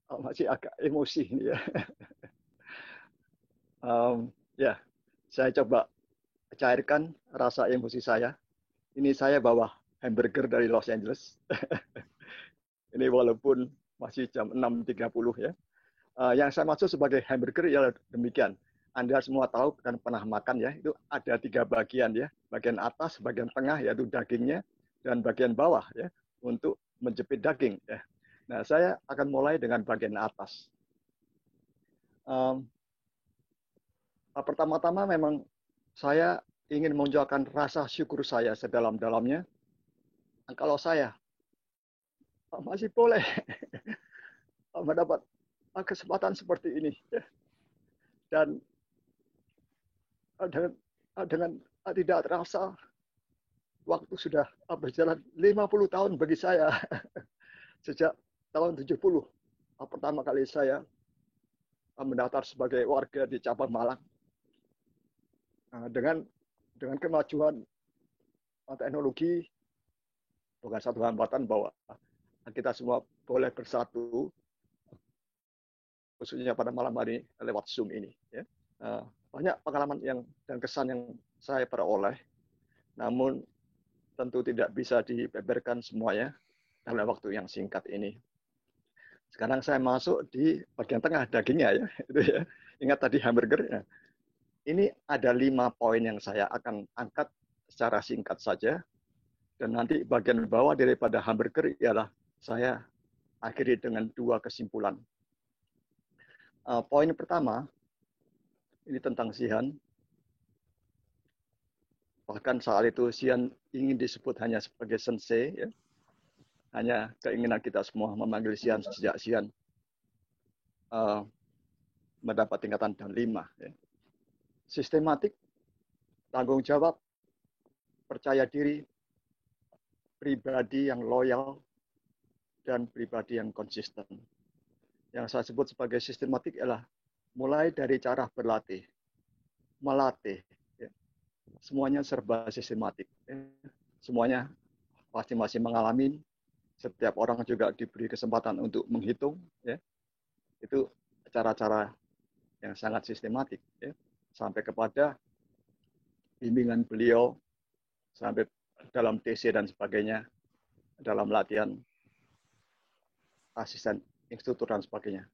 masih agak emosi ini ya. Ya, saya coba cairkan rasa emosi saya. Ini saya bawa hamburger dari Los Angeles. Ini walaupun masih jam 6.30 ya. Yang saya maksud sebagai hamburger ya demikian. Anda semua tahu dan pernah makan ya, itu ada 3 bagian ya. Bagian atas, bagian tengah yaitu dagingnya, dan bagian bawah ya untuk menjepit daging ya. Nah, saya akan mulai dengan bagian atas. Pertama-tama memang saya ingin menunjukkan rasa syukur saya sedalam-dalamnya. Kalau saya masih boleh mendapat kesempatan seperti ini ya. Dan dengan tidak terasa waktu sudah berjalan 50 tahun bagi saya. Sejak tahun 70 pertama kali saya mendaftar sebagai warga di cabang Malang. Dengan kemajuan teknologi, bukan satu hambatan bahwa kita semua boleh bersatu, khususnya pada malam hari lewat Zoom ini. Ya. Banyak pengalaman dan kesan yang saya peroleh, namun tentu tidak bisa dibeberkan semuanya dalam waktu yang singkat ini. Sekarang saya masuk di bagian tengah dagingnya ya, itu ya. Ingat tadi hamburger ya. Ini ada 5 poin yang saya akan angkat secara singkat saja, dan nanti bagian bawah daripada hamburger ialah saya akhiri dengan 2 kesimpulan. Poin pertama ini tentang Xi'an. Bahkan saat itu Xi'an ingin disebut hanya sebagai sensei ya. Hanya keinginan kita semua memanggil Xi'an sejak Xi'an mendapat tingkatan dan 5 ya. Sistematik, tanggung jawab, percaya diri, pribadi yang loyal, dan pribadi yang konsisten. Yang saya sebut sebagai sistematik adalah mulai dari cara berlatih, melatih. Ya. Semuanya serba sistematik. Ya. Semuanya pasti masih mengalami. Setiap orang juga diberi kesempatan untuk menghitung. Ya. Itu cara-cara yang sangat sistematik. Ya. Sampai kepada bimbingan beliau, sampai dalam TC dan sebagainya, dalam latihan asisten instruktur dan sebagainya.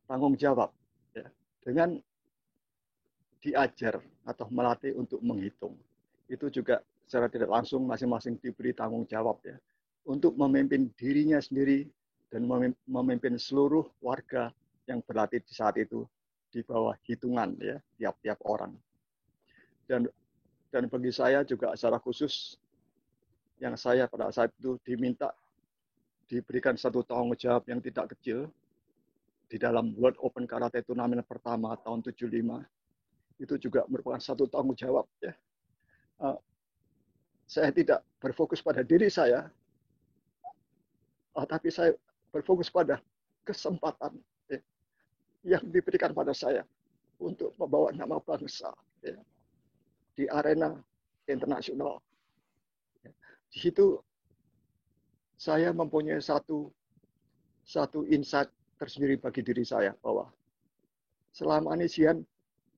Tanggung jawab ya, dengan diajar atau melatih untuk menghitung. Itu juga secara tidak langsung masing-masing diberi tanggung jawab ya, untuk memimpin dirinya sendiri dan memimpin seluruh warga yang berlatih di saat itu di bawah hitungan ya, tiap-tiap orang. Dan bagi saya juga secara khusus, yang saya pada saat itu diberikan satu tanggung jawab yang tidak kecil di dalam World Open Karate Turnamen pertama tahun 75. Itu juga merupakan satu tanggung jawab ya. Saya tidak berfokus pada diri saya, tapi saya berfokus pada kesempatan ya, yang diberikan pada saya untuk membawa nama bangsa ya, di arena internasional. Di situ saya mempunyai satu insight tersendiri bagi diri saya, bahwa selama ini Xi'an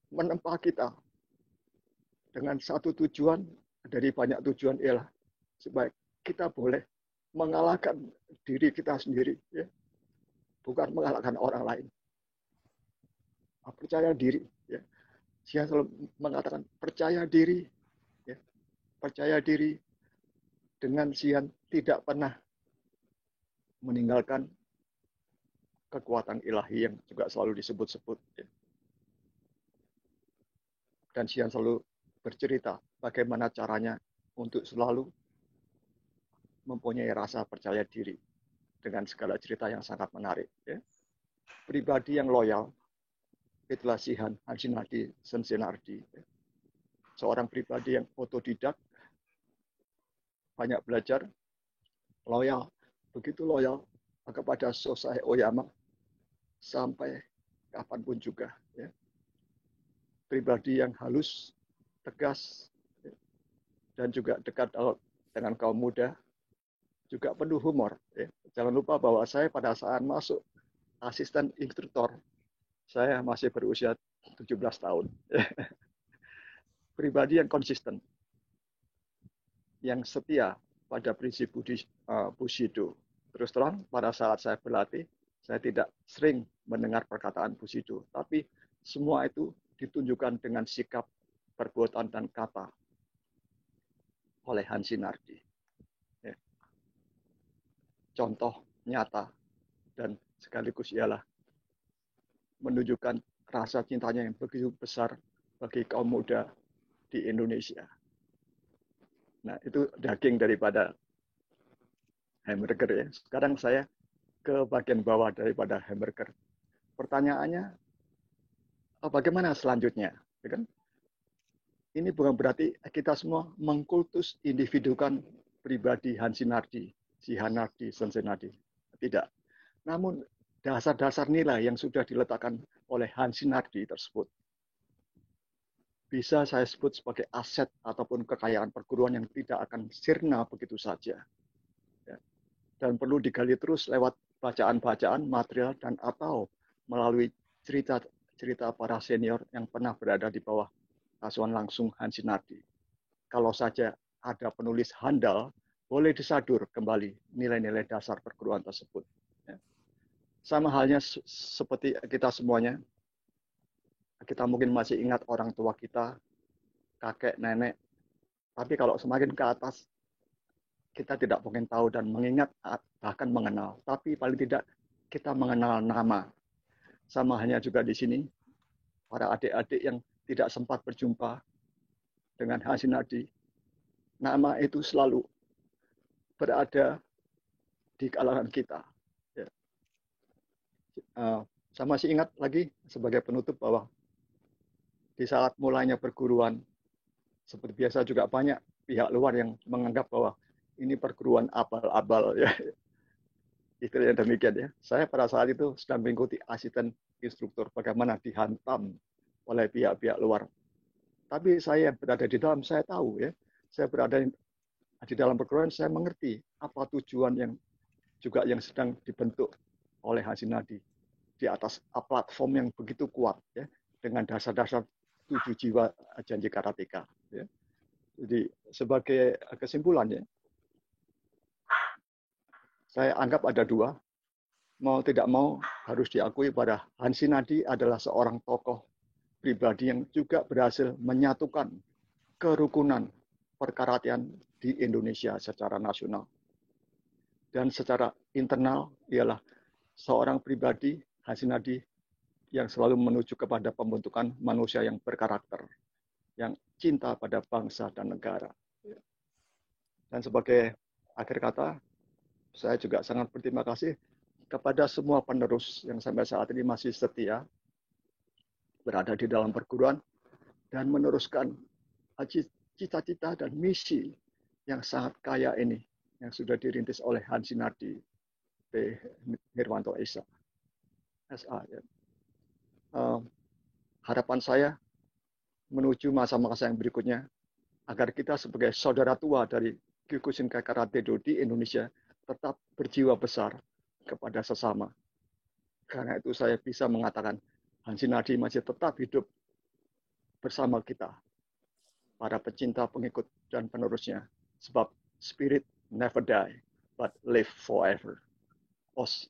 menempa kita dengan satu tujuan dari banyak tujuan, ialah supaya kita boleh mengalahkan diri kita sendiri, ya. Bukan mengalahkan orang lain. Percaya diri. Ya. Xi'an selalu mengatakan percaya diri. Ya. Percaya diri dengan Xi'an tidak pernah meninggalkan kekuatan ilahi yang juga selalu disebut-sebut. Ya. Dan Xi'an selalu bercerita bagaimana caranya untuk selalu mempunyai rasa percaya diri dengan segala cerita yang sangat menarik. Ya. Pribadi yang loyal, itulah Xi'an Hanshi Nardi Sensei Nardi. Ya. Seorang pribadi yang otodidak, banyak belajar, loyal, begitu loyal kepada Sosai Oyama sampai kapanpun juga. Ya. Pribadi yang halus, tegas, ya, dan juga dekat dengan kaum muda, juga penuh humor. Ya. Jangan lupa bahwa saya pada saat masuk asisten instruktur, saya masih berusia 17 tahun. Pribadi yang konsisten, yang setia pada prinsip Bushido. Terus terang, pada saat saya berlatih, saya tidak sering mendengar perkataan Bushido, tapi semua itu ditunjukkan dengan sikap, perbuatan, dan kata oleh Hansi Nardi. Ya. Contoh nyata dan sekaligus ialah menunjukkan rasa cintanya yang begitu besar bagi kaum muda di Indonesia. Nah, itu daging daripada hamburger ya. Sekarang saya ke bagian bawah daripada hamburger. Pertanyaannya, bagaimana selanjutnya? Ya kan? Ini bukan berarti kita semua mengkultus individukan pribadi Hansi Nardi, si Hanardi, Sensei Nardi. Tidak. Namun dasar-dasar nilai yang sudah diletakkan oleh Hansi Nardi tersebut bisa saya sebut sebagai aset ataupun kekayaan perguruan yang tidak akan sirna begitu saja. Ya. Dan perlu digali terus lewat bacaan-bacaan, material, dan atau melalui cerita para senior yang pernah berada di bawah asuhan langsung Hansi Nardi. Kalau saja ada penulis handal, boleh disadur kembali nilai-nilai dasar perguruan tersebut. Ya. Sama halnya seperti kita semuanya, kita mungkin masih ingat orang tua kita, kakek, nenek, tapi kalau semakin ke atas, kita tidak mungkin tahu dan mengingat, bahkan mengenal. Tapi paling tidak kita mengenal nama. Sama hanya juga di sini, para adik-adik yang tidak sempat berjumpa dengan Hansi Nardi, nama itu selalu berada di kalangan kita. Ya. Saya masih ingat lagi sebagai penutup bahwa di saat mulainya perguruan, seperti biasa juga banyak pihak luar yang menganggap bahwa ini perguruan abal-abal. Ya. Itu yang demikian ya. Saya pada saat itu sedang mengikuti asisten instruktur bagaimana dihantam oleh pihak-pihak luar. Tapi saya berada di dalam, saya tahu ya. Saya berada di dalam perguruan, saya mengerti apa tujuan yang juga yang sedang dibentuk oleh Hansi Nardi di atas platform yang begitu kuat ya, dengan dasar-dasar 7 jiwa janji karateka. Ya. Jadi sebagai kesimpulannya, saya anggap ada dua. Mau tidak mau harus diakui pada Hansi Nardi adalah seorang tokoh pribadi yang juga berhasil menyatukan kerukunan perkaratian di Indonesia secara nasional. Dan secara internal ialah seorang pribadi Hansi Nardi yang selalu menuju kepada pembentukan manusia yang berkarakter, yang cinta pada bangsa dan negara. Dan sebagai akhir kata, saya juga sangat berterima kasih kepada semua penerus yang sampai saat ini masih setia berada di dalam perguruan dan meneruskan cita-cita dan misi yang sangat kaya ini yang sudah dirintis oleh Hansi Nardi P. Nirwanto SA. Ya. Harapan saya menuju masa-masa yang berikutnya agar kita sebagai saudara tua dari Kyokushinkai Karate Do di Indonesia tetap berjiwa besar kepada sesama. Karena itu saya bisa mengatakan Hansi Nardi masih tetap hidup bersama kita, para pecinta, pengikut, dan penerusnya. Sebab spirit never die, but live forever. Os.